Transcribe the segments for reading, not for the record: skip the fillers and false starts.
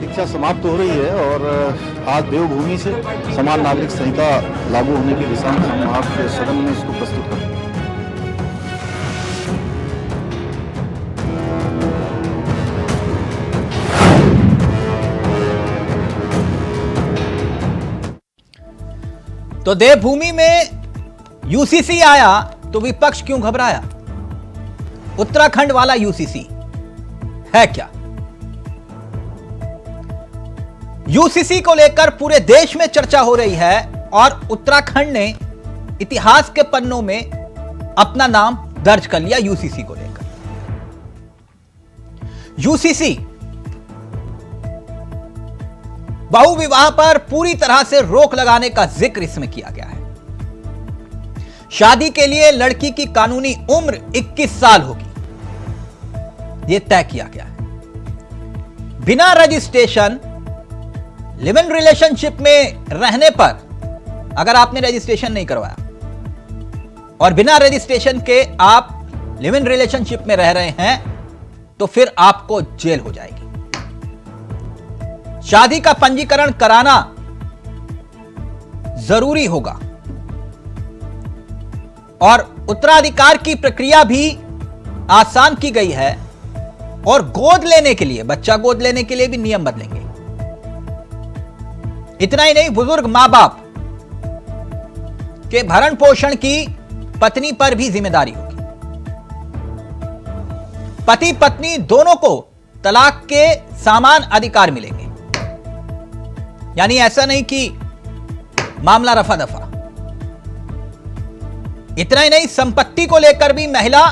प्रतीक्षा समाप्त हो रही है और आज देवभूमि से समान नागरिक संहिता लागू होने की दिशा में हम आपके सदन में इसको प्रस्तुत करते हैं। तो देवभूमि में यूसीसी आया तो विपक्ष क्यों घबराया? उत्तराखंड वाला यूसीसी है क्या? यूसीसी को लेकर पूरे देश में चर्चा हो रही है और उत्तराखंड ने इतिहास के पन्नों में अपना नाम दर्ज कर लिया यूसीसी को लेकर। यूसीसी बहु विवाह पर पूरी तरह से रोक लगाने का जिक्र इसमें किया गया है। शादी के लिए लड़की की कानूनी उम्र 21 साल होगी, यह तय किया गया है। बिना रजिस्ट्रेशन लिव इन रिलेशनशिप में रहने पर अगर आपने रजिस्ट्रेशन नहीं करवाया और बिना रजिस्ट्रेशन के आप लिव इन रिलेशनशिप में रह रहे हैं तो फिर आपको जेल हो जाएगी। शादी का पंजीकरण कराना जरूरी होगा और उत्तराधिकार की प्रक्रिया भी आसान की गई है और गोद लेने के लिए, बच्चा गोद लेने के लिए भी नियम बदलेंगे। इतना ही नहीं, बुजुर्ग मां बाप के भरण पोषण की पत्नी पर भी जिम्मेदारी होगी। पति पत्नी दोनों को तलाक के समान अधिकार मिलेंगे, यानी ऐसा नहीं कि मामला रफा दफा। इतना ही नहीं, संपत्ति को लेकर भी महिला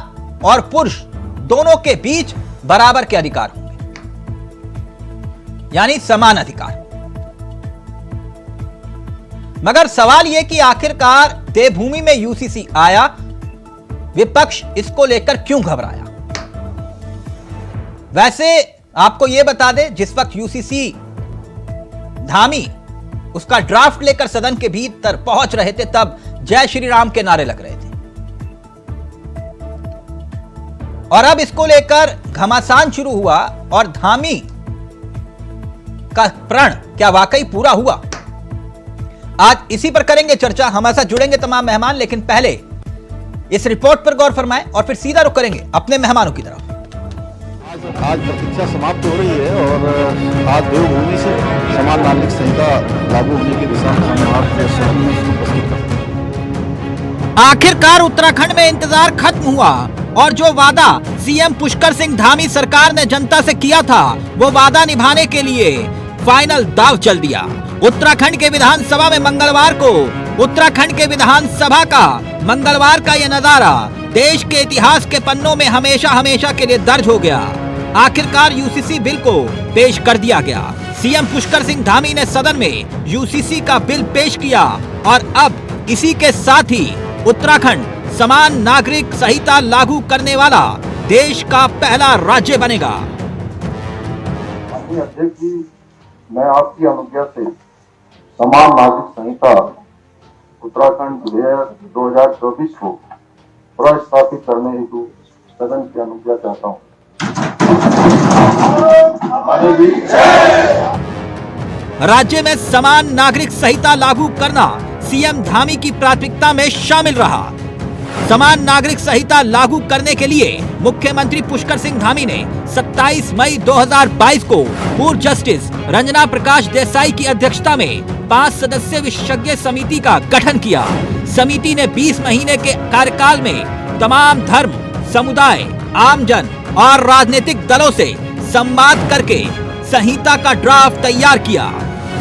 और पुरुष दोनों के बीच बराबर के अधिकार होंगे, यानी समान अधिकार। मगर सवाल यह कि आखिरकार देवभूमि में यूसीसी आया, विपक्ष इसको लेकर क्यों घबराया? वैसे आपको यह बता दें, जिस वक्त यूसीसी धामी उसका ड्राफ्ट लेकर सदन के भीतर पहुंच रहे थे, तब जय श्री राम के नारे लग रहे थे और अब इसको लेकर घमासान शुरू हुआ और धामी का प्रण क्या वाकई पूरा हुआ? आज इसी पर करेंगे चर्चा। हमारे साथ जुड़ेंगे तमाम मेहमान, लेकिन पहले इस रिपोर्ट पर गौर फरमाएं और फिर सीधा रुख करेंगे अपने मेहमानों की तरफ। आज प्रतीक्षा समाप्त हो रही है और आज देवभूमि से समान नागरिक संहिता लागू होने की दिशा में हम आपके सदन में इसको प्रस्तुत करते हैं। आखिरकार उत्तराखंड में इंतजार खत्म हुआ और जो वादा सीएम पुष्कर सिंह धामी सरकार ने जनता से किया था, वो वादा निभाने के लिए फाइनल दाव चल दिया। उत्तराखंड के विधानसभा में मंगलवार को उत्तराखंड के विधानसभा का मंगलवार का यह नजारा देश के इतिहास के पन्नों में हमेशा हमेशा के लिए दर्ज हो गया। आखिरकार यूसीसी बिल को पेश कर दिया गया। सीएम पुष्कर सिंह धामी ने सदन में यूसीसी का बिल पेश किया और अब इसी के साथ ही उत्तराखंड समान नागरिक संहिता लागू करने वाला देश का पहला राज्य बनेगा। अध्यक्ष जी, मैं आपकी अनुज्ञा से समान नागरिक संहिता उत्तराखंड विधेयक 2024 को प्रस्तावित करने हेतु सदन की अनुज्ञा चाहता हूँ। राज्य में समान नागरिक संहिता लागू करना सीएम धामी की प्राथमिकता में शामिल रहा। समान नागरिक संहिता लागू करने के लिए मुख्यमंत्री पुष्कर सिंह धामी ने 27 मई 2022 को पूर्व जस्टिस रंजना प्रकाश देसाई की अध्यक्षता में 5 सदस्यीय विशेषज्ञ समिति का गठन किया। समिति ने 20 महीने के कार्यकाल में तमाम धर्म, समुदाय, आमजन और राजनीतिक दलों से संवाद करके संहिता का ड्राफ्ट तैयार किया।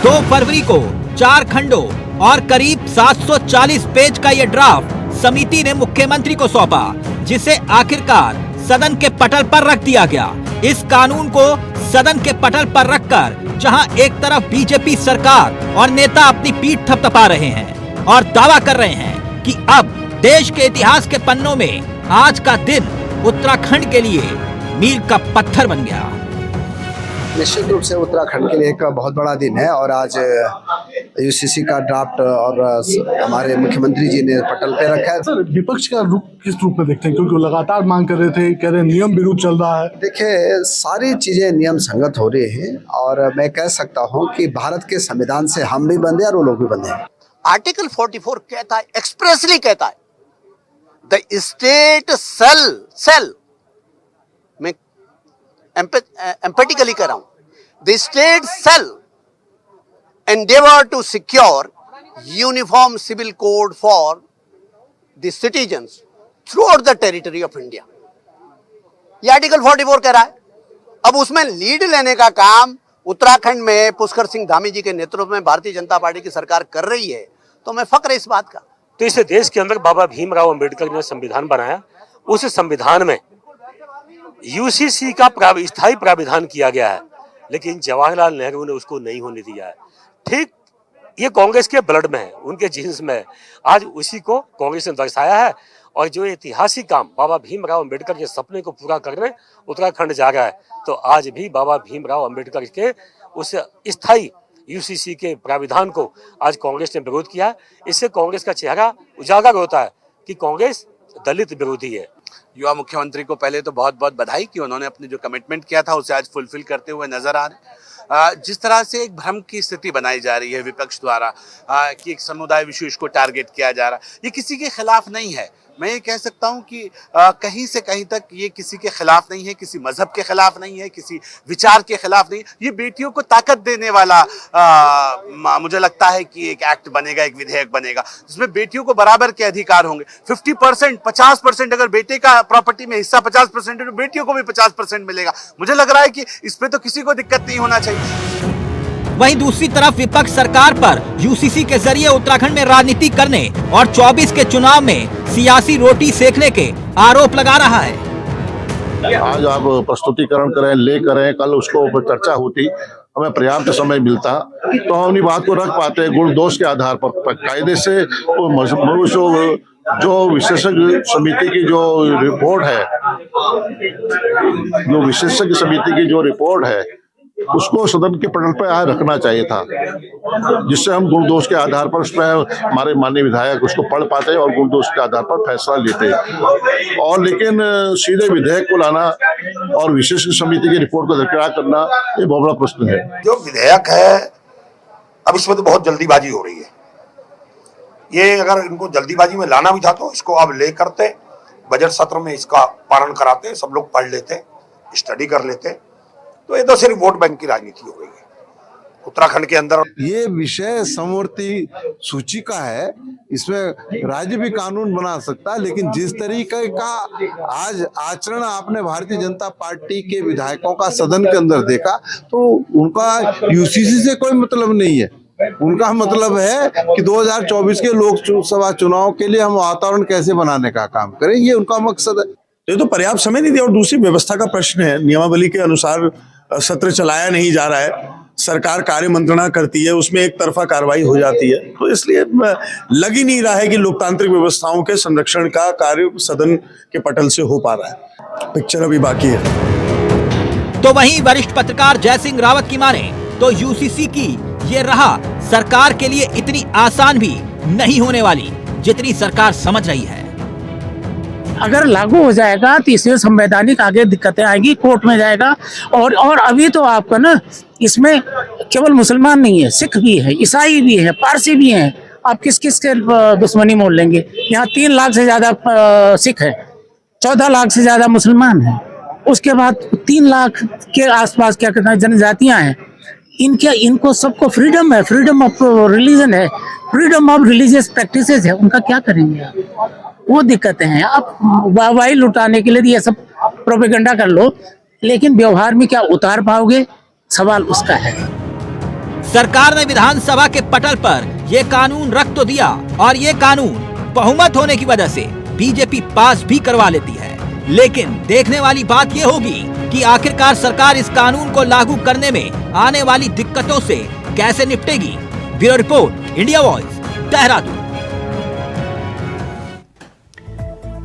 2 फरवरी को 4 खंडों और करीब 740 पेज का यह ड्राफ्ट समिति ने मुख्यमंत्री को सौंपा, जिसे आखिरकार सदन के पटल पर रख दिया गया। इस कानून को सदन के पटल पर रखकर जहां एक तरफ बीजेपी सरकार और नेता अपनी पीठ थपथपा रहे हैं और दावा कर रहे हैं कि अब देश के इतिहास के पन्नों में आज का दिन उत्तराखंड के लिए मील का पत्थर बन गया। निश्चित रूप से उत्तराखंड के लिए एक बहुत बड़ा दिन है और आज यूसीसी का ड्राफ्ट और हमारे मुख्यमंत्री जी ने पटल पे रखा है। सर, विपक्ष का रुख किस रूप में देखते हैं, क्योंकि वो लगातार मांग कर रहे थे, कह रहे नियम विरुद्ध चल रहा है। देखिए, सारी चीजें नियम संगत हो रही हैं और मैं कह सकता हूं कि भारत के संविधान से हम भी बंधे और वो लोग भी बंधे हैं। आर्टिकल 44 कहता है, एक्सप्रेसली कहता है, द स्टेट सेल मैं एम्पेटिकली कह रहा हूं, the state shall endeavor to secure uniform civil code for the citizens throughout the territory of India. ये आर्टिकल 44 कह रहा है। अब उसमें लीड लेने का काम उत्तराखंड में पुष्कर सिंह धामी जी के नेतृत्व में भारतीय जनता पार्टी की सरकार कर रही है, तो मैं फक्र है इस बात का। तो इस देश के अंदर बाबा भीमराव अंबेडकर ने संविधान बनाया, उस संविधान में यूसीसी का स्थायी प्राविधान किया गया है, लेकिन जवाहरलाल नेहरू ने उसको नहीं होने दिया है। ठीक ये कांग्रेस के ब्लड में है, उनके जीन्स में है। आज उसी को कांग्रेस ने दर्शाया है और जो ऐतिहासिक काम बाबा भीमराव अंबेडकर के सपने को पूरा करने उत्तराखंड जा रहा है, तो आज भी बाबा भीमराव अंबेडकर के उस स्थायी यूसीसी के प्राविधान को आज कांग्रेस ने विरोध किया है। इससे कांग्रेस का चेहरा उजागर होता है कि कांग्रेस दलित विरोधी है। युवा मुख्यमंत्री को पहले तो बहुत बहुत बधाई कि उन्होंने अपने जो कमिटमेंट किया था उसे आज फुलफिल करते हुए नजर आ रहे। जिस तरह से एक भ्रम की स्थिति बनाई जा रही है विपक्ष द्वारा कि एक समुदाय विशेष को टारगेट किया जा रहा है, ये किसी के खिलाफ नहीं है। मैं ये कह सकता हूं कि कहीं से कहीं तक ये किसी के खिलाफ नहीं है, किसी मजहब के खिलाफ नहीं है, किसी विचार के खिलाफ नहीं। ये बेटियों को ताकत देने वाला मुझे लगता है कि एक एक्ट बनेगा, एक विधेयक बनेगा जिसमें बेटियों को बराबर के अधिकार होंगे। 50%, 50% अगर बेटे का प्रॉपर्टी में हिस्सा 50% है तो बेटियों को भी 50% मिलेगा। मुझे लग रहा है कि इस पे तो किसी को दिक्कत नहीं होना चाहिए। वहीं दूसरी तरफ विपक्ष सरकार पर यूसीसी के जरिए उत्तराखंड में राजनीति करने और 24 के चुनाव में सियासी रोटी सेकने के आरोप लगा रहा है। आज आप प्रस्तुतिकरण करें, ले करें, कल उसको चर्चा होती, हमें पर्याप्त समय मिलता तो हम अपनी बात को रख पाते। गुण दोष के आधार पर कायदे से जो विशेषज्ञ समिति की जो रिपोर्ट है, जो विशेषज्ञ समिति की जो रिपोर्ट है उसको सदन के पटल पर आज रखना चाहिए था, जिससे हम गुण दोष के आधार पर उसमें हमारे माननीय विधायक उसको पढ़ पाते और गुण दोष के आधार पर फैसला लेते। और लेकिन सीधे विधेयक को लाना और विशेष समिति की रिपोर्ट को दरकिरार करना ये बहुत बड़ा प्रश्न है। जो विधेयक है अब इसमें तो बहुत जल्दीबाजी हो रही है। ये अगर इनको जल्दीबाजी में लाना भी था तो इसको अब ले करते, बजट सत्र में इसका पालन कराते, सब लोग पढ़ लेते, स्टडी कर लेते, तो ये तो सिर्फ वोट बैंक की राजनीति हो गई है उत्तराखंड के अंदर। ये विषय समवर्ती सूची का है, इसमें राज्य भी कानून बना सकता है, लेकिन जिस तरीके का आज आचरण आपने भारतीय जनता पार्टी के विधायकों का सदन के अंदर देखा, तो उनका यूसीसी से कोई मतलब नहीं है। उनका मतलब है कि 2024 के लोकसभा चुनाव के लिए हम वातावरण कैसे बनाने का काम करें, ये उनका मकसद है। ये तो पर्याप्त समय नहीं दिया और दूसरी व्यवस्था का प्रश्न है। नियमावली के अनुसार सत्र चलाया नहीं जा रहा है, सरकार कार्य मंत्रणा करती है, उसमें एक तरफा कार्रवाई हो जाती है, तो इसलिए लग ही नहीं रहा है कि लोकतांत्रिक व्यवस्थाओं के संरक्षण का कार्य सदन के पटल से हो पा रहा है। पिक्चर अभी बाकी है। तो वहीं वरिष्ठ पत्रकार जय सिंह रावत की माने तो यूसीसी की ये राह सरकार के लिए इतनी आसान भी नहीं होने वाली जितनी सरकार समझ रही है। अगर लागू हो जाएगा तो इसमें संवैधानिक आगे दिक्कतें आएंगी, कोर्ट में जाएगा। और अभी तो आपका ना इसमें केवल मुसलमान नहीं है, सिख भी है, ईसाई भी है, पारसी भी हैं। आप किस किस के दुश्मनी मोल लेंगे? यहाँ 3 लाख से ज्यादा सिख है, 14 लाख से ज्यादा मुसलमान है, उसके बाद 3 लाख के आसपास क्या कहते हैं जनजातियां हैं। इनको सबको फ्रीडम है, फ्रीडम ऑफ रिलीजन है, फ्रीडम ऑफ रिलीजियस प्रैक्टिसेस है। उनका क्या करेंगे आप? वो दिक्कतें हैं। आप वाहवाही लुटाने के लिए ये सब प्रोपेगेंडा कर लो, लेकिन व्यवहार में क्या उतार पाओगे, सवाल उसका है। सरकार ने विधानसभा के पटल पर ये कानून रख तो दिया और ये कानून बहुमत होने की वजह से बीजेपी पास भी करवा लेती है, लेकिन देखने वाली बात ये होगी कि आखिरकार सरकार इस कानून को लागू करने में आने वाली दिक्कतों से कैसे निपटेगी। Bureau report, India voice, Dehradun.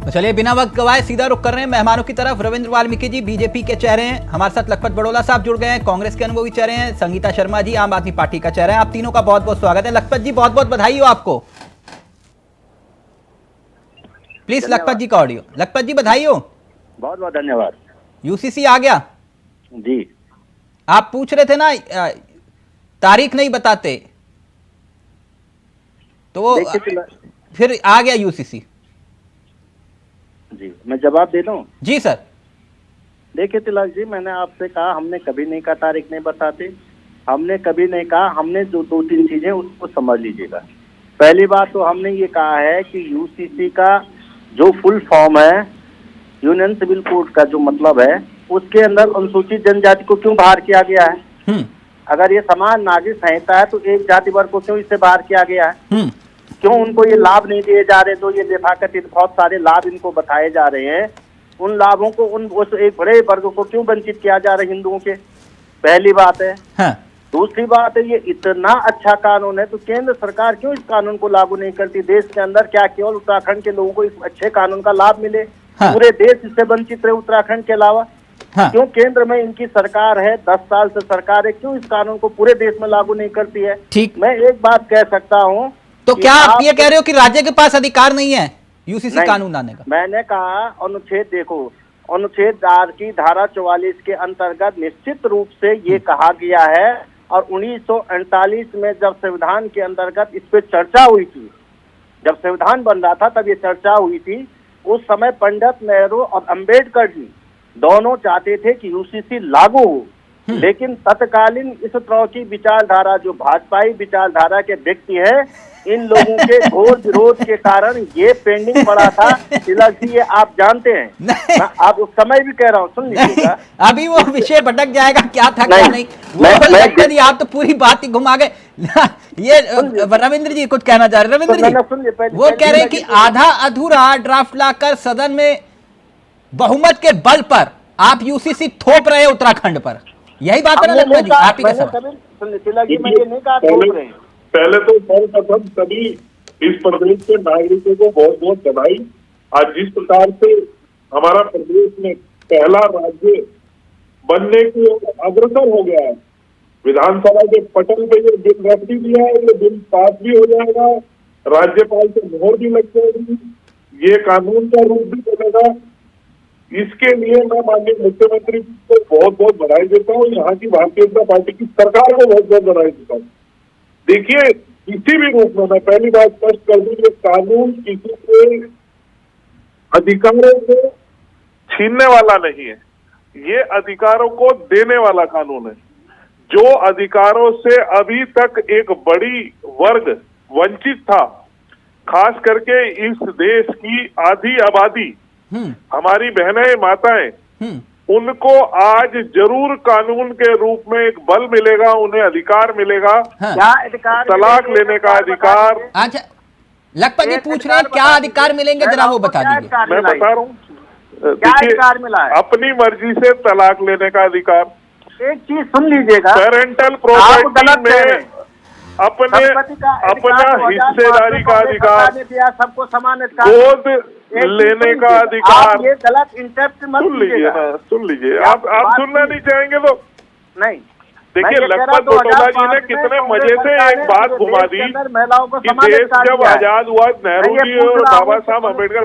तो चलिए बिना वक्त गवाए सीधा रुख कर रहे हैं मेहमानों की तरफ। रविंद्र वाल्मीकि जी बीजेपी के चेहरे हैं, हमारे साथ लखपत बड़ोला साहब जुड़ गए हैं, कांग्रेस के अनुभवी चेहरे हैं, संगीता शर्मा जी आम आदमी पार्टी का चेहरा है। आप तीनों का बहुत बहुत स्वागत है। लखपत जी बहुत बहुत बधाई हो आपको। प्लीज लखपत जी का ऑडियो। लखपत जी बधाई हो। बहुत बहुत धन्यवाद। यूसीसी आ गया जी। आप पूछ रहे थे ना तारीख नहीं बताते, तो वो फिर आ गया यूसीसी। जी मैं जवाब दे दूं? जी सर। देखिए तिलक जी, मैंने आपसे कहा, हमने कभी नहीं कहा तारीख नहीं बताते, हमने कभी नहीं कहा, हमने जो 2-3 चीजें उसको समझ लीजिएगा। पहली बात तो हमने ये कहा है कि यूसीसी का जो फुल फॉर्म है, यूनियन सिविल कोड का जो मतलब है, उसके अंदर अनुसूचित जनजाति को क्यों बाहर किया गया है? अगर ये समान नागरिक संहिता है तो एक जाति वर्ग को क्यों इससे बाहर किया गया है? क्यों उनको ये लाभ नहीं दिए जा रहे? तो ये देफाकतित बहुत सारे लाभ इनको बताए जा रहे हैं, उन लाभों को उस एक बड़े वर्ग को क्यों वंचित किया जा रहा है हिंदुओं के? पहली बात है। हाँ। दूसरी बात है, ये इतना अच्छा कानून है तो केंद्र सरकार क्यों इस कानून को लागू नहीं करती देश के अंदर? क्या केवल उत्तराखंड के लोगों को इस अच्छे कानून का लाभ मिले? हाँ। पूरे देश इससे वंचित रहे उत्तराखंड के अलावा? हाँ। क्यों केंद्र में इनकी सरकार है, 10 साल से सरकार है, क्यों इस कानून को पूरे देश में लागू नहीं करती है? ठीक। मैं एक बात कह सकता हूँ, तो क्या आप ये कह रहे हो कि राज्य के पास अधिकार नहीं है यूसीसी कानून लाने का? मैंने कहा अनुच्छेद देखो, अनुच्छेद 4 की धारा 44 के अंतर्गत निश्चित रूप से ये कहा गया है, और 1948 में जब संविधान के अंतर्गत इस पे चर्चा हुई थी, जब संविधान बन रहा था तब ये चर्चा हुई थी, उस समय पंडित नेहरू और अंबेडकर जी दोनों चाहते थे कि यूसीसी लागू हो, लेकिन तत्कालीन इस तरह की विचारधारा जो भाजपाई विचारधारा के व्यक्ति है, इन लोगों के घोर विरोध के कारण ये पेंडिंग पड़ा था। तिलक जी ये आप जानते हैं, मैं आप उस समय भी कह रहा हूँ, सुन लीजिएगा। अभी वो विषय भटक जाएगा, क्या था क्या नहीं, वो आप तो पूरी बात ही घुमा गए। ये रविंद्र जी कुछ कहना चाह रहे। रविंद्र जी वो कह रहे हैं कि आधा अधूरा ड्राफ्ट लाकर सदन में बहुमत के बल पर आप यूसीसी थोप रहे उत्तराखंड पर, यही बात है ना लखपत जी? आप ही का सवाल। पहले तो सर्वप्रथम सभी इस प्रदेश के नागरिकों को बहुत बहुत बधाई। आज जिस प्रकार से हमारा प्रदेश में पहला राज्य बनने की ओर अग्रसर हो गया है, विधानसभा के पटल पे ये बिल रख भी दिया है, ये बिल पास भी हो जाएगा, राज्यपाल से मोहर भी लग जाएगी, ये कानून का रूप भी बनेगा। इसके लिए मैं माननीय मुख्यमंत्री को बहुत बहुत बधाई देता हूँ, यहाँ की भारतीय जनता पार्टी की सरकार को बहुत बहुत बधाई देता हूँ। देखिए, किसी भी रूप में मैं पहली बात स्पष्ट कर दूं, ये कानून किसी के अधिकारों को छीनने वाला नहीं है, ये अधिकारों को देने वाला कानून है। जो अधिकारों से अभी तक एक बड़ी वर्ग वंचित था, खास करके इस देश की आधी आबादी, हमारी बहनें माताएं, उनको आज जरूर कानून के रूप में एक बल मिलेगा, उन्हें अधिकार मिलेगा। क्या अधिकार? तलाक लेने का अधिकार। अच्छा लखपत जी पूछ रहे हैं क्या अधिकार मिलेंगे, जरा वो बता दीजिए। मैं बता रहा हूँ, क्या अधिकार मिला है? अपनी मर्जी से तलाक लेने का अधिकार। एक चीज सुन लीजिएगा, पेरेंटल प्रॉपर्टी में अपना हिस्सेदारी का अधिकार, सबको समान अधिकार, गोद लेने का अधिकार। ये गलत इंटरप्ट मत कीजिएगा। सुन लीजिए, आप सुनना नहीं चाहेंगे तो नहीं। देखिए, लखपत बड़ोला जी ने कितने मजे से एक बात घुमा दी कि देश जब आजाद हुआ, नेहरू जी और बाबा साहब अम्बेडकर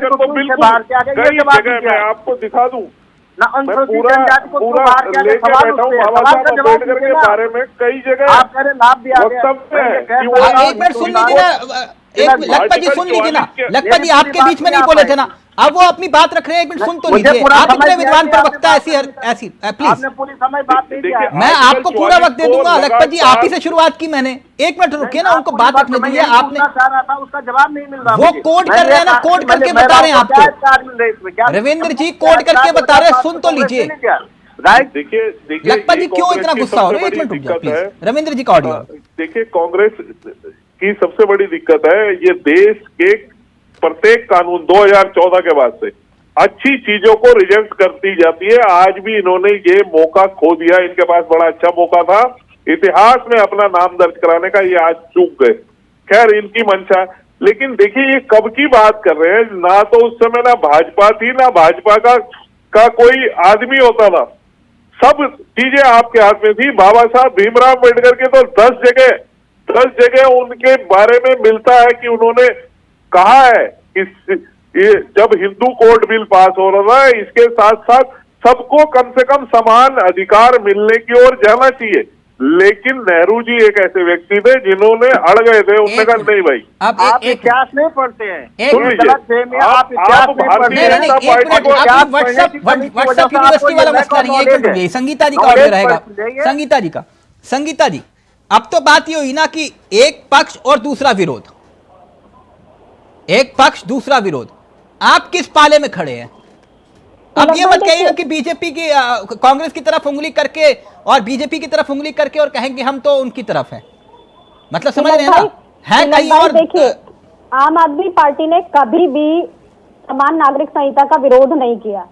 को बिल्कुल कई जगह मैं आपको दिखा दूं, मैं पूरा लेके बैठा हूँ बाबा साहब अम्बेडकर के बारे में कई जगह वक्तव्य है कि वो एक मिनट सुन लीजिए ना, एक लखपत जी सुन लीजिए ना। लखपत जी आपके बीच में नहीं बोले थे ना, अब वो अपनी बात रख रहे हैं, एक मिनट सुन तो लीजिए। आप इतने विद्वान प्रवक्ता, ऐसी प्लीज मैं आपको पूरा वक्त दे दूंगा। लखपत जी आप ही से शुरुआत की मैंने, एक मिनट रुकिए ना, उनको बात रखने दीजिए। आपने उसका जवाब नहीं मिल रहा, वो कोड कर रहे हैं ना, कोड करके बता रहे हैं आपको। रविंद्र जी कोड करके बता रहे हैं, सुन तो लीजिए। देखिए लखपत जी क्यों इतना गुस्सा हो रहे हैं? एक मिनट रुक जाओ प्लीज। रविंद्र जी का ऑडियो। देखिए, कांग्रेस की सबसे बड़ी दिक्कत है, ये देश के प्रत्येक कानून 2014 के बाद से अच्छी चीजों को रिजेक्ट करती जाती है। आज भी इन्होंने ये मौका खो दिया, इनके पास बड़ा अच्छा मौका था इतिहास में अपना नाम दर्ज कराने का, ये आज चूक गए। खैर, इनकी मंशा। लेकिन देखिए ये कब की बात कर रहे हैं, ना तो उस समय ना भाजपा थी, ना भाजपा का कोई आदमी होता था, सब चीजें आपके हाथ में थी। बाबा साहब भीमराव अम्बेडकर के तो 10 जगह उनके बारे में मिलता है कि उन्होंने कहा है कि ये जब हिंदू कोड बिल पास हो रहा है, इसके साथ साथ सबको कम से कम समान अधिकार मिलने की ओर जाना चाहिए। लेकिन नेहरू जी एक ऐसे व्यक्ति थे जिन्होंने अड़ गए थे, उन्होंने कहा नहीं भाई। आप इतिहास नहीं पढ़ते हैं, सुन लीजिए, आप इतिहास नहीं पढ़ते हैं। व्हाट्सएप यूनिवर्सिटी वाला मसला नहीं है। एक मिनट रुकिए, संगीता जी का ऑडियो रहेगा, संगीता जी अब तो बात ये हुई ना कि एक पक्ष और दूसरा विरोध, एक पक्ष दूसरा विरोध, आप किस पाले में खड़े हैं? अब ये मत कहिएगा कि बीजेपी की कांग्रेस की तरफ उंगली करके और बीजेपी की तरफ उंगली करके और कहेंगे हम तो उनकी तरफ हैं, मतलब समझ रहे हैं ना? है कहीं और। देखिए, आम आदमी पार्टी ने कभी भी समान नागरिक संहिता का विरोध नहीं किया।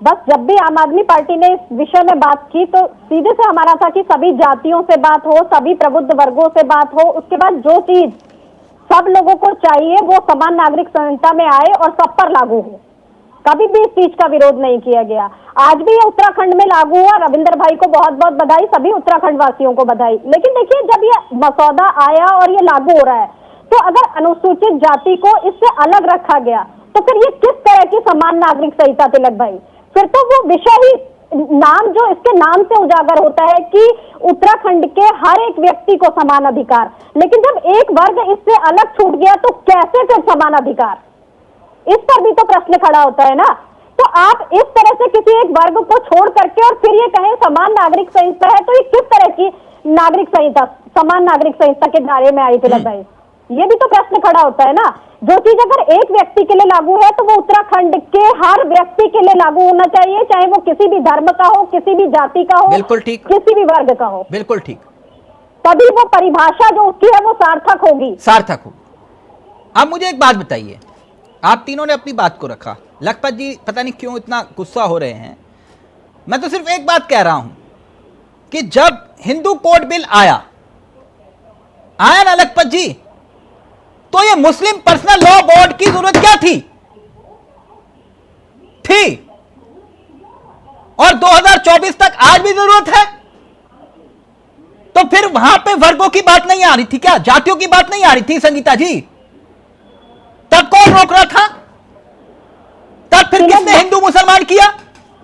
बस जब भी आम आदमी पार्टी ने इस विषय में बात की तो सीधे से हमारा था कि सभी जातियों से बात हो, सभी प्रबुद्ध वर्गों से बात हो, उसके बाद जो चीज सब लोगों को चाहिए वो समान नागरिक संहिता में आए और सब पर लागू हो। कभी भी इस चीज का विरोध नहीं किया गया। आज भी ये उत्तराखंड में लागू हुआ। रविंद्र भाई को बहुत बहुत बधाई, सभी उत्तराखंड वासियों को बधाई। लेकिन देखिए, जब ये मसौदा आया और ये लागू हो रहा है, तो अगर अनुसूचित जाति को इससे अलग रखा गया तो फिर ये किस तरह की समान नागरिक संहिता, तिलक भाई? फिर तो वो विषय ही नाम जो इसके नाम से उजागर होता है कि उत्तराखंड के हर एक व्यक्ति को समान अधिकार, लेकिन जब एक वर्ग इससे अलग छूट गया तो कैसे फिर समान अधिकार? इस पर भी तो प्रश्न खड़ा होता है ना। तो आप इस तरह से किसी एक वर्ग को छोड़ करके और फिर ये कहें समान नागरिक संहिता है, तो ये किस तरह की नागरिक संहिता, समान नागरिक संहिता के दायरे में आई तिलक भाई? ये भी तो प्रश्न खड़ा होता है ना। जो चीज अगर एक व्यक्ति के लिए लागू है तो वो उत्तराखंड के हर व्यक्ति के लिए लागू होना चाहिए, चाहे वो किसी भी धर्म का हो, किसी भी जाति का हो, बिल्कुल ठीक, किसी भी वर्ग का हो, बिल्कुल ठीक। तभी वो परिभाषा जो उसकी है वो सार्थक होगी, सार्थक होगी। अब मुझे एक बात बताइए, आप तीनों ने अपनी बात को रखा, लखपत जी पता नहीं क्यों इतना गुस्सा हो रहे हैं। मैं तो सिर्फ एक बात कह रहा हूं कि जब हिंदू कोड बिल आया ना लखपत जी, तो ये मुस्लिम पर्सनल लॉ बोर्ड की जरूरत क्या थी? और 2024 तक आज भी जरूरत है। तो फिर वहां पे वर्गों की बात नहीं आ रही थी क्या? जातियों की बात नहीं आ रही थी संगीता जी? तब कौन रोक रहा था? तब फिर किसने हिंदू मुसलमान किया?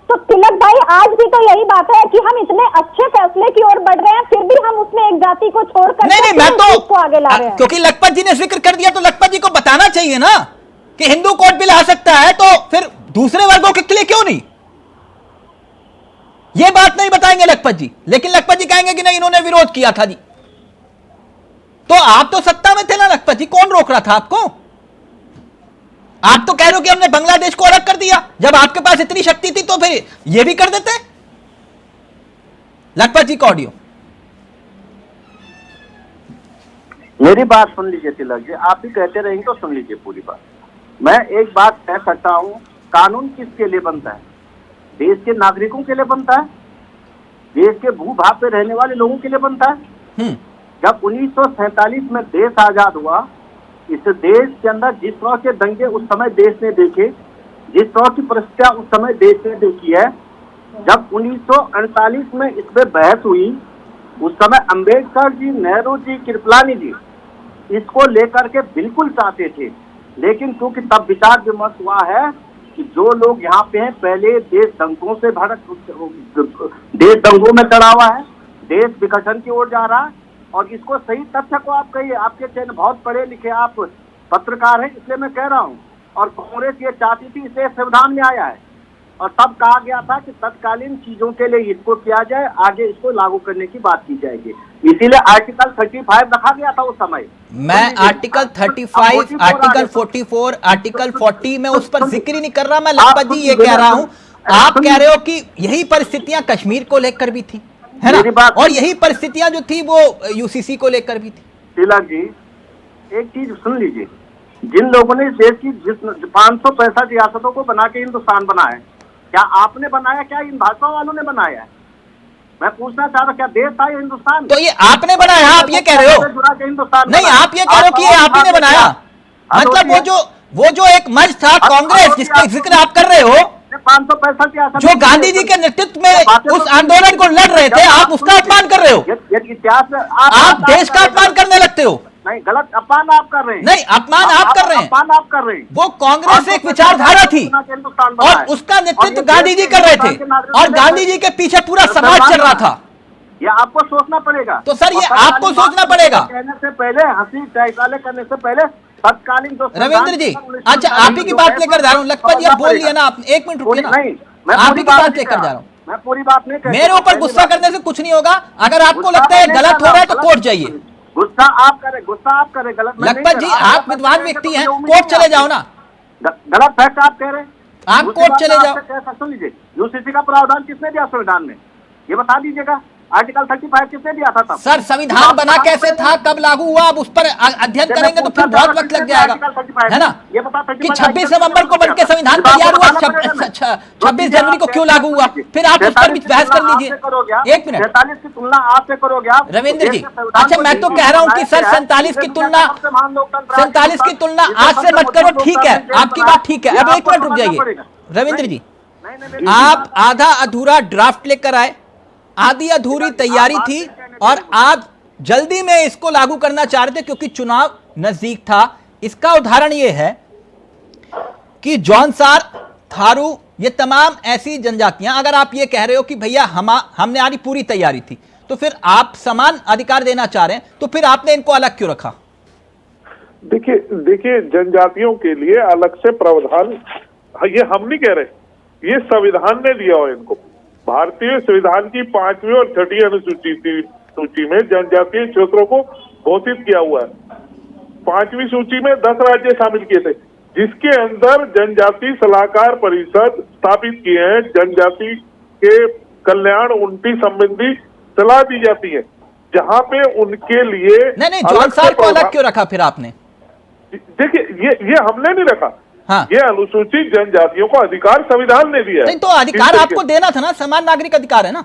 तो तिलक भाई, आज भी तो यही बात है कि हम इतने अच्छे फैसले की ओर बढ़ रहे हैं, फिर भी हम उसमें एक जाति को छोड़कर नहीं, मैं तो आगे ला रहे हैं। क्योंकि लखपत जी ने जिक्र कर दिया तो लखपत जी को बताना चाहिए ना कि हिंदू कोड बिल आ सकता है, तो फिर दूसरे वर्गों के लिए क्यों नहीं? ये बात नहीं बताएंगे लखपत जी, लेकिन लखपत जी कहेंगे कि नहीं इन्होंने विरोध किया था जी। तो आप तो सत्ता में थे ना लखपत जी, कौन रोक रहा था आपको? आप तो कह रहे हो कि हमने बांग्लादेश को अलग कर दिया। जब आपके पास इतनी शक्ति थी तो फिर ये भी कर देते। लखपत जी का ऑडियो। मेरी बात सुन लीजिए तिलक जी, आप भी कहते रहेंगे तो सुन लीजिए पूरी बात। मैं एक बात कह सकता हूं, कानून किसके लिए बनता है? देश के नागरिकों के लिए बनता है, देश के भूभाग पे रहने वाले लोगों के लिए बनता है। जब 1947 में देश आजाद हुआ, इस देश के अंदर जिस तरह के दंगे उस समय देश ने देखे, जिस तरह की परिस्थितियां उस समय देश ने देखी है, जब 1948 में इस पे बहस हुई, उस समय अंबेडकर जी, नेहरू जी, कृपलानी जी इसको लेकर के बिल्कुल चाहते थे, लेकिन क्योंकि तब विचार विमर्श हुआ है कि जो लोग यहाँ पे हैं पहले देश दंगों से देश दंगों में चढ़ा हुआ है, देश विघटन की ओर जा रहा है। और इसको सही तथ्य को आप कहिए, आपके चैनल बहुत पढ़े लिखे आप पत्रकार हैं, इसलिए मैं कह रहा हूँ। और कांग्रेस ये चाहती थी, इसलिए संविधान में आया है और तब कहा गया था कि तत्कालीन चीजों के लिए इसको किया जाए, आगे इसको लागू करने की बात की जाएगी। इसीलिए आर्टिकल 35 रखा गया था उस समय। मैं आर्टिकल 35, आर्टिकल 44, आर्टिकल 40 में उस पर जिक्र ही नहीं कर रहा। मैं लखपत जी ये कह रहा हूँ, आप कह रहे हो कि यही परिस्थितियां कश्मीर को लेकर भी थी, है ना? और यही परिस्थितियां जो थी वो यूसीसी को लेकर भी थी। तिलक जी, एक चीज सुन लीजिए, जिन लोगों ने देश की 565 रियासतों को बना के हिंदुस्तान बनाया, क्या आपने बनाया, क्या इन भाजपा वालों ने बनाया है? मैं पूछना चाह रहा, क्या देश था ये हिंदुस्तान? तो ये आपने बनाया, आप ये कह रहे हो? हिंदुस्तान नहीं, आप ये कह रहे हो कि ये आप ही ने बनाया? मतलब वो जो एक मंच था कांग्रेस जिसका जिक्र आप कर रहे हो, 565 जो गांधी जी के नेतृत्व में उस आंदोलन को लड़ रहे थे, आप उसका अपमान कर रहे हो। इतिहास आप देश का अपमान करने लगते हो। नहीं, गलत अपमान आप कर रहे हैं। नहीं, अपमान आप कर रहे हैं। अपमान आप कर रहे हैं। वो कांग्रेस एक विचारधारा थी और उसका नेतृत्व गांधी जी कर रहे थे और गांधी जी के पीछे पूरा समाज चल रहा था। ये आपको सोचना पड़ेगा। तो सर ये आपको सोचना पड़ेगा। कहने से पहले, हंसी टाइकाले करने से पहले तत्कालीन जो रविंद्र जी, अच्छा आप ही की बात लेकर जा रहा हूँ। लखपत जी बोल लिया ना आपने, एक मिनट रुकिए ना, आप ही की बात लेकर जा रहा हूँ। मैं पूरी बात नहीं, मेरे ऊपर गुस्सा करने से कुछ नहीं होगा। अगर आपको लगता है गलत हो रहा है तो कोर्ट जाइए। गुस्सा आप करें, गलत लखपत जी आप विद्वान व्यक्ति हैं, कोर्ट चले जाओ ना। गलत फैक्ट आप कह रहे हैं, आप कोर्ट चले जाओ। सुन लीजिए, यूसीसी का प्रावधान किसने दिया संविधान में, ये बता दीजिएगा। आर्टिकल 35 किसने दिया था तब? सर संविधान बना कैसे था, कब लागू हुआ, अब उस पर अध्ययन करेंगे तो फिर बहुत वक्त लग जाएगा, है ना? ये बता कि 26 नवंबर को बनके संविधान तैयार हुआ, 26 जनवरी को क्यों लागू हुआ, फिर आप उस पर भी बहस कर लीजिए। एक मिनट, 47 की तुलना आपसे करोगे आप रविंद्र जी। अच्छा मैं तो कह रहा हूँ कि सर 47 की तुलना आज से मत करो, ठीक है, आपकी बात ठीक है। अब एक मिनट रुक जाइए रविंद्र जी, आप आधा अधूरा ड्राफ्ट लेकर आए, आधी अधूरी तैयारी थी और आप जल्दी में इसको लागू करना चाह रहे थे क्योंकि चुनाव नजदीक था। इसका उदाहरण यह है कि जौनसार, थारू, ये तमाम ऐसी जनजातियां, अगर आप ये कह रहे हो कि भैया हमने आनी पूरी तैयारी थी, तो फिर आप समान अधिकार देना चाह रहे हैं, तो फिर आपने इनको अलग क्यों रखा? देखिए जनजातियों के लिए अलग से प्रावधान ये हम नहीं कह रहे, ये संविधान ने दिया हो इनको। भारतीय संविधान की 5वीं और 6वीं सूची में जनजातीय क्षेत्रों को घोषित किया हुआ है। 5वीं सूची में 10 राज्य शामिल किए थे, जिसके अंदर जनजाति सलाहकार परिषद स्थापित किए हैं। जनजाति के कल्याण, उनकी संबंधी सलाह दी जाती है, जहां पे उनके लिए नहीं जौनसार को अलग क्यों रखा फिर आपने? देखिए ये हमने नहीं रखा। हाँ। ये अनुसूचित जनजातियों को अधिकार संविधान ने दिया है। नहीं तो अधिकार आपको देना था ना, समान नागरिक अधिकार है ना?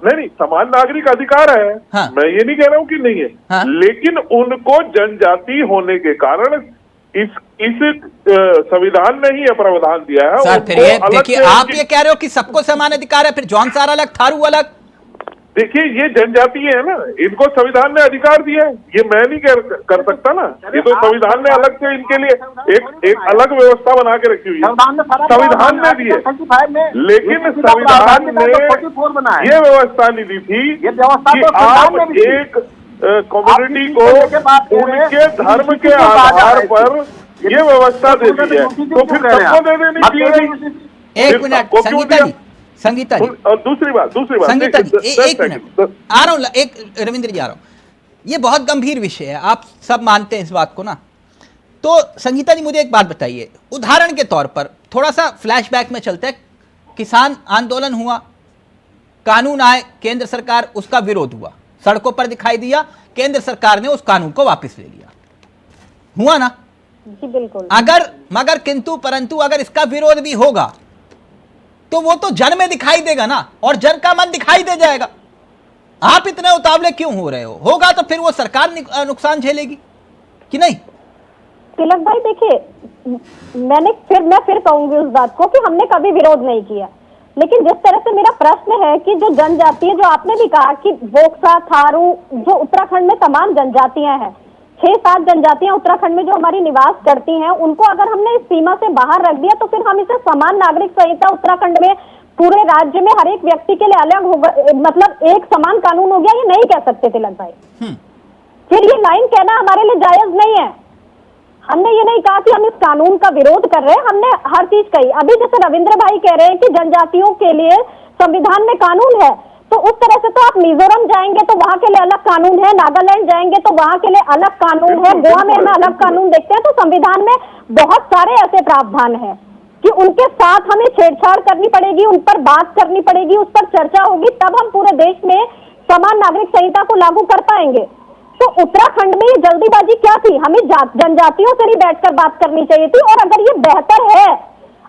नहीं समान नागरिक अधिकार है। हाँ। मैं ये नहीं कह रहा हूँ कि नहीं है। हाँ। लेकिन उनको जनजाति होने के कारण इस संविधान ने ही यह प्रावधान दिया है। सर फिर ये देखिए, आप ये कह रहे हो कि सबको समान अधिकार है, फिर जौनसार अलग, थारू अलग। देखिए ये जनजाति है ना, इनको संविधान ने अधिकार दिया है, ये मैं नहीं कर सकता ना। ये तो संविधान ने अलग से इनके लिए एक अलग व्यवस्था बना के रखी हुई है, संविधान ने दी है। लेकिन संविधान ने ये व्यवस्था नहीं दी थी कि आप एक कम्युनिटी को उनके धर्म के आधार पर ये व्यवस्था दे दी है, तो फिर सबको दे देनी चाहिए। एक मिनट संगीता जी, और दूसरी बात संगीता जी, एक मिनट आ रहा हूं, एक रविंद्र जी आ रहा हूं। ये बहुत गंभीर विषय है, आप सब मानते हैं इस बात को ना। तो संगीता जी मुझे एक बात बताइए, उदाहरण के तौर पर थोड़ा सा फ्लैशबैक में चलते हैं। किसान आंदोलन हुआ, कानून आए, केंद्र सरकार उसका विरोध हुआ, सड़कों पर दिखाई दिया, केंद्र सरकार ने उस कानून को वापस ले लिया, हुआ ना? जी बिल्कुल। अगर मगर किंतु परंतु अगर इसका विरोध भी होगा तो वो तो जन में दिखाई देगा ना, और जन का मन दिखाई दे जाएगा। आप इतने उतावले क्यों हो रहे हो? होगा तो फिर वो सरकार नुकसान झेलेगी कि नहीं? तिलक भाई देखिए, मैं फिर कहूंगी उस बात को कि हमने कभी विरोध नहीं किया, लेकिन जिस तरह से मेरा प्रश्न है कि जो जनजाति, जो आपने भी कहा कि बोक्सा, थारू, जो उत्तराखंड में तमाम जनजातियां हैं, 6-7 जनजातियां उत्तराखंड में जो हमारी निवास करती हैं, उनको अगर हमने इस सीमा से बाहर रख दिया तो फिर हम इसे समान नागरिक संहिता उत्तराखंड में पूरे राज्य में हर एक व्यक्ति के लिए अलग होगा, मतलब एक समान कानून हो गया, ये नहीं कह सकते तिलक भाई। फिर ये लाइन कहना हमारे लिए जायज नहीं है। हमने ये नहीं कहा कि हम इस कानून का विरोध कर रहे हैं, हमने हर चीज कही। अभी जैसे रविंद्र भाई कह रहे हैं कि जनजातियों के लिए संविधान में कानून है, तो उस तरह से तो आप मिजोरम जाएंगे तो वहां के लिए अलग कानून है, नागालैंड जाएंगे तो वहां के लिए अलग कानून है, गोवा में अलग कानून देखते हैं। तो संविधान में बहुत सारे ऐसे प्रावधान हैं कि उनके साथ हमें छेड़छाड़ करनी पड़ेगी, उन पर बात करनी पड़ेगी, उस पर चर्चा होगी, तब हम पूरे देश में समान नागरिक संहिता को लागू कर पाएंगे। तो उत्तराखंड में ये जल्दीबाजी क्या थी? हमें जनजातियों से नहीं बैठकर बात करनी चाहिए थी, और अगर ये बेहतर है,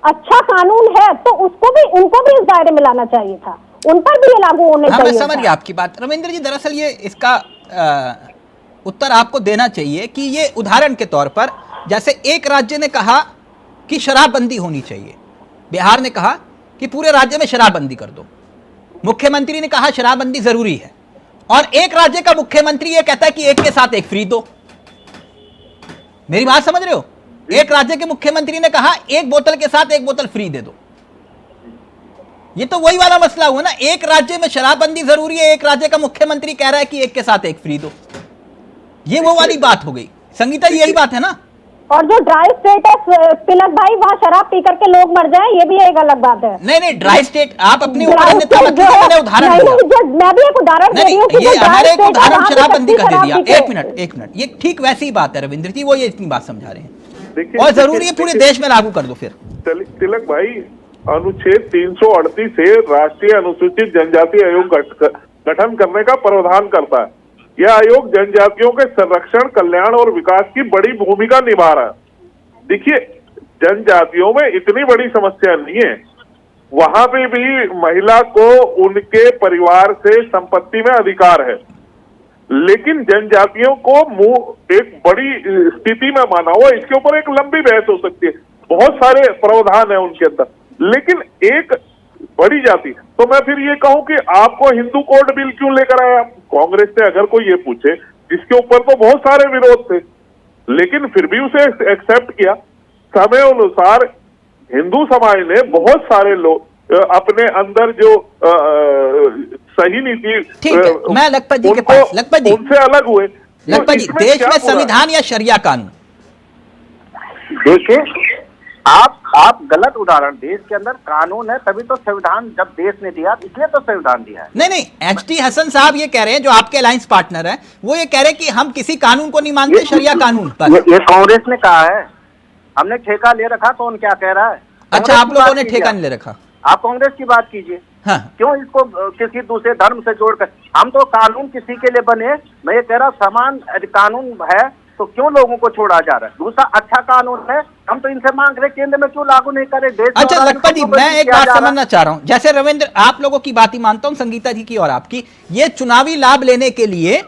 अच्छा कानून है, तो उनको भी इस दायरे में लाना चाहिए था, उन पर भी ये लागू होने चाहिए। मैं समझ गया आपकी बात रविंद्र जी। दरअसल ये इसका उत्तर आपको देना चाहिए कि ये उदाहरण के तौर पर जैसे एक राज्य ने कहा कि शराबबंदी होनी चाहिए, बिहार ने कहा कि पूरे राज्य में शराबबंदी कर दो, मुख्यमंत्री ने कहा शराबबंदी जरूरी है, और एक राज्य का मुख्यमंत्री यह कहता है कि एक के साथ एक फ्री दो। मेरी बात समझ रहे हो? एक राज्य के मुख्यमंत्री ने कहा एक बोतल के साथ एक बोतल फ्री दे दो। ये तो वही वाला मसला हुआ ना, एक राज्य में शराबबंदी जरूरी है, एक राज्य का मुख्यमंत्री कह रहा है कि एक के साथ एक फ्री दो। ये वो वाली बात हो गई। संगीता जी, यही बात है ना? और जो ड्राई स्टेट है तिलक भाई, वहाँ शराब पी करके लोग मर जाएं, ये भी एक अलग बात है। नहीं, ड्राई स्टेट आप अपने ऊपर अन्यथा मत लीजिए, मैंने उदाहरण दिया। मैं भी एक उदाहरण दे रही हूँ कि ये हमारे एक उदाहरण शराबबंदी का दे दिया। शराब एक मिनट, ये ठीक वैसी ही बात है रविंद्र जी, वो ये इतनी बात समझा रहे हैं, और देखिए, जरूरी है पूरे देश में लागू कर दो। फिर तिलक भाई, अनुच्छेद 338 से राष्ट्रीय अनुसूचित जनजाति आयोग गठन करने का प्रावधान करता है। यह आयोग जनजातियों के संरक्षण, कल्याण और विकास की बड़ी भूमिका निभा रहा है। देखिए, जनजातियों में इतनी बड़ी समस्या नहीं है, वहां पे भी महिला को उनके परिवार से संपत्ति में अधिकार है, लेकिन जनजातियों को एक बड़ी स्थिति में माना हुआ। इसके ऊपर एक लंबी बहस हो सकती है, बहुत सारे प्रावधान है उनके अंदर, लेकिन एक बड़ी जाति। तो मैं फिर ये कहूं कि आपको हिंदू कोड बिल क्यों लेकर आया कांग्रेस से, अगर कोई ये पूछे, जिसके ऊपर तो बहुत सारे विरोध थे, लेकिन फिर भी उसे एक्सेप्ट किया। समय अनुसार हिंदू समाज ने बहुत सारे लोग अपने अंदर जो सही नीति, मैं लखपत जी के पास, लखपत जी उनसे अलग हुए। लखपत जी, देश में संविधान या शरिया कानून? देखिए, आप गलत उदाहरण, देश के अंदर कानून है तभी तो संविधान, जब देश ने दिया इसलिए तो संविधान दिया है। नहीं, एचटी हसन साहब ये कह रहे हैं, जो आपके अलायंस पार्टनर हैं, वो ये कह रहे हैं कि हम किसी कानून को नहीं मानते, शरिया कानून पर। ये कांग्रेस ने कहा है, हमने ठेका ले रखा, कौन क्या कह रहा है? अच्छा, आप लोगों ने ठेका नहीं ले रखा? आप कांग्रेस की बात कीजिए। हाँ। क्यों इसको किसी दूसरे धर्म से जोड़कर? हम तो कानून किसी के लिए बने, मैं ये कह रहा हूँ समान कानून है तो क्यों लोगों को छोड़ा जा रहा है? दूसरा, अच्छा कानून है, हम तो इनसे मांग रहे केंद्र में क्यों लागू नहीं करे? देश अच्छा लखपत जी, मैं एक बात समझना चाह रहा हूं, जैसे रविंद्र, आप लोगों की बात ही मानता हूं, संगीता जी की और आपकी, ये चुनावी लाभ लेने के लिए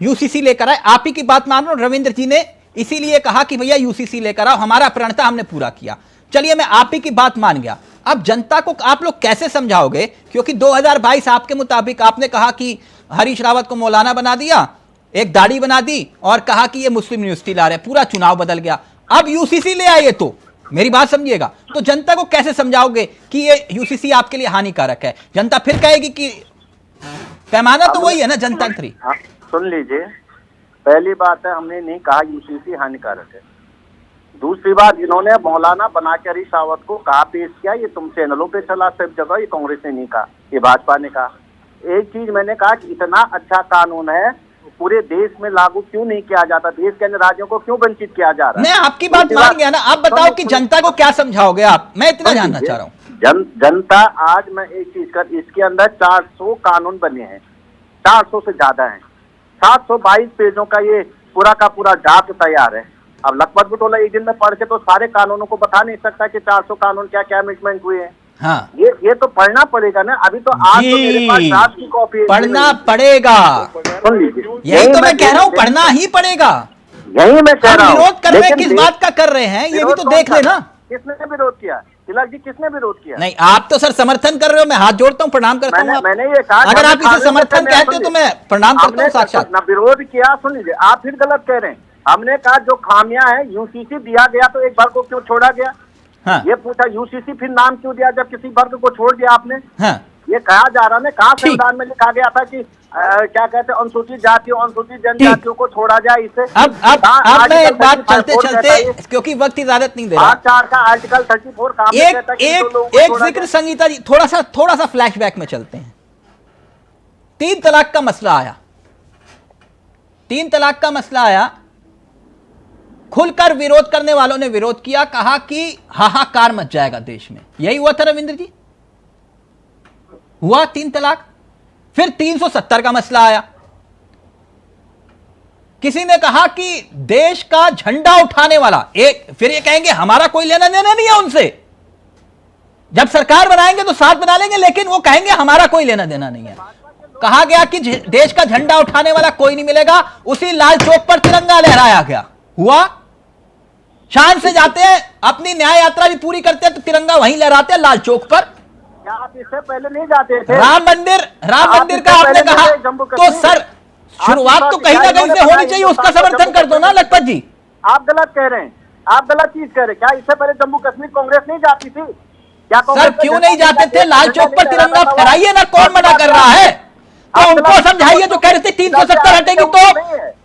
यूसीसी लेकर आए, आप ही की बात मान रहा हूं। रविंद्र जी ने इसीलिए कहा कि भैया यूसीसी लेकर आओ, हमारा प्रणता हमने पूरा किया। चलिए, मैं आप ही की बात मान गया। अब जनता को आप लोग कैसे समझाओगे? क्योंकि 2022 आपके मुताबिक आपने कहा कि हरीश रावत को मौलाना बना दिया, एक दाढ़ी बना दी और कहा कि ये मुस्लिम यूनिवर्सिटी ला रहे, पूरा चुनाव बदल गया। अब यूसीसी ले आए, तो मेरी बात समझिएगा, तो जनता को कैसे समझाओगे कि ये यूसीसी आपके लिए हानिकारक है? जनता फिर कहेगी कि पैमाना तो वही है ना, जनतंत्री। सुन लीजिए, पहली बात है, हमने नहीं कहा यूसीसी हानिकारक है। दूसरी बात, इन्होंने मौलाना बना के हरीश रावत को कहा, पेश किया, ये तुम चैनलों पे चला सब जगह, ये कांग्रेस ने नहीं कहा, ये भाजपा ने कहा। एक चीज मैंने कहा कि इतना अच्छा कानून है, पूरे देश में लागू क्यों नहीं किया जाता? देश के अन्य राज्यों को क्यों वंचित किया जा रहा है? मैं आपकी बात मान गया ना, आप बताओ कि जनता को क्या समझाओगे आप? मैं इतना जानना चाह रहा हूँ। जनता, आज मैं एक चीज कर, इसके अंदर 400 कानून बने हैं, 400 से ज्यादा हैं, 722 पेजों का ये पूरा का पूरा ड्राफ्ट तैयार है। अब लखपत बुटोला एक दिन में पढ़ के तो सारे कानूनों को बता नहीं सकता कि 400 कानून क्या क्या अमेंडमेंट हुए हैं। हाँ। ये तो पढ़ना पड़ेगा ना। अभी तो आज तो मेरे पास ड्राफ्ट की कॉपी पढ़ना पड़ेगा, सुन लीजिए, यही तो मैं कह रहा हूँ, पढ़ना ही पड़ेगा। यही मैं कह रहा हूँ। विरोध कर रहे हैं, किस बात का कर रहे हैं ये भी तो देख लेना। किसने विरोध किया? तिलक जी, किसने विरोध किया? नहीं, आप तो सर समर्थन कर रहे हो, मैं हाथ जोड़ता हूँ, प्रणाम करता हूँ। मैंने ये कहा, अगर आप इसे समर्थन कहते हो तो मैं प्रणाम करता हूँ साक्षात। ना विरोध किया, सुन लीजिए, आप फिर गलत कह रहे हैं। हमने कहा जो खामियां हैं, यूसीसी दिया गया तो एक वर्ग को क्यों छोड़ा गया? हाँ। ये पूछा, यूसीसी फिर नाम क्यों दिया जब किसी वर्ग को छोड़ दिया आपने? हाँ। ये कहा जा रहा है, कहा संविधान में लिखा गया था कि क्या कहते हैं, अनुसूचित जातियों, अनुसूचित जनजातियों को छोड़ा जाए। इसे अब मैं एक बात चलते चलते, क्योंकि वक्त इजाजत नहीं दे रहा, 4 का आर्टिकल 34 काम एक जिक्र संगीता जी, थोड़ा सा फ्लैशबैक में चलते हैं। 3 तलाक का मसला आया, 3 तलाक का मसला आया, खुलकर विरोध करने वालों ने विरोध किया, कहा कि हाहाकार मच जाएगा देश में। यही हुआ था रविंद्र जी, हुआ 3 तलाक। फिर 370 का मसला आया, किसी ने कहा कि देश का झंडा उठाने वाला एक, फिर ये कहेंगे हमारा कोई लेना देना नहीं है उनसे, जब सरकार बनाएंगे तो साथ बना लेंगे, लेकिन वो कहेंगे हमारा कोई लेना देना नहीं है। कहा गया कि देश का झंडा उठाने वाला कोई नहीं मिलेगा, उसी लाल चौक पर तिरंगा लहराया गया। हुआ शान से जाते हैं, अपनी न्याय यात्रा भी पूरी करते हैं तो तिरंगा वहीं लहराते हैं लाल चौक पर। क्या आप इससे पहले नहीं जाते थे? राम मंदिर का आपने कहा तो सर शुरुआत तो कहीं ना कहीं से होनी चाहिए, उसका समर्थन कर दो ना लखपत जी। आप गलत कह रहे हैं, आप गलत चीज कह रहे हैं। क्या इससे पहले जम्मू कश्मीर कांग्रेस नहीं जाती थी? क्या सर क्यों नहीं जाते थे? लाल चौक पर तिरंगा फहराइए ना, कौन मना कर रहा है? तो उनको समझाइए जो कह रहे थे 370 हटेगी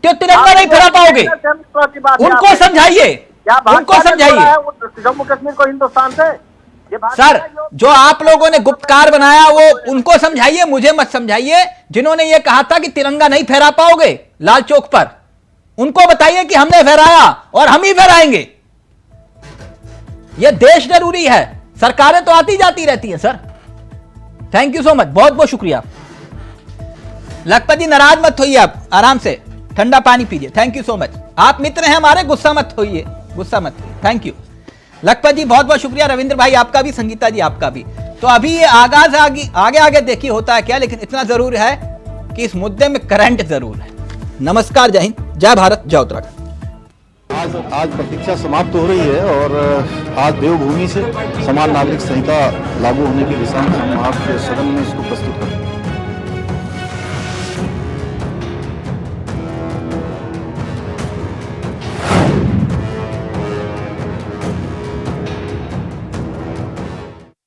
तो तिरंगा नहीं फहरा पाओगे। उनको समझाइए, उनको समझाइए। जम्मू कश्मीर को हिंदुस्तान से सर जो आप लोगों ने गुप्तकार बनाया वो उनको समझाइए, मुझे मत समझाइए। जिन्होंने ये कहा था कि तिरंगा नहीं फहरा पाओगे लाल चौक पर, उनको बताइए कि हमने फहराया और हम ही फहराएंगे। ये देश जरूरी है, सरकारें तो आती जाती रहती हैं sir. Thank you so much, बहुत बहुत शुक्रिया। लखपत जी नाराज मत होइए, आप आराम से ठंडा पानी पीजिए। थैंक यू सो मच, आप मित्र हैं हमारे, गुस्सा मत होइए, गुस्सा मत होइए। थैंक यू लखपत जी, बहुत बहुत शुक्रिया। रविंद्र भाई आपका भी, संगीता जी आपका भी। तो अभी ये आगाज आगे देखिए होता है क्या, लेकिन इतना जरूर है कि इस मुद्दे में करंट जरूर है। नमस्कार, जय हिंद, जय भारत, जय उत्तराखंड। आज प्रतीक्षा समाप्त हो रही है और आज देवभूमि से समान नागरिक संहिता लागू होने की दिशा में हम आपके सदन में इसको प्रस्तुत करते हैं।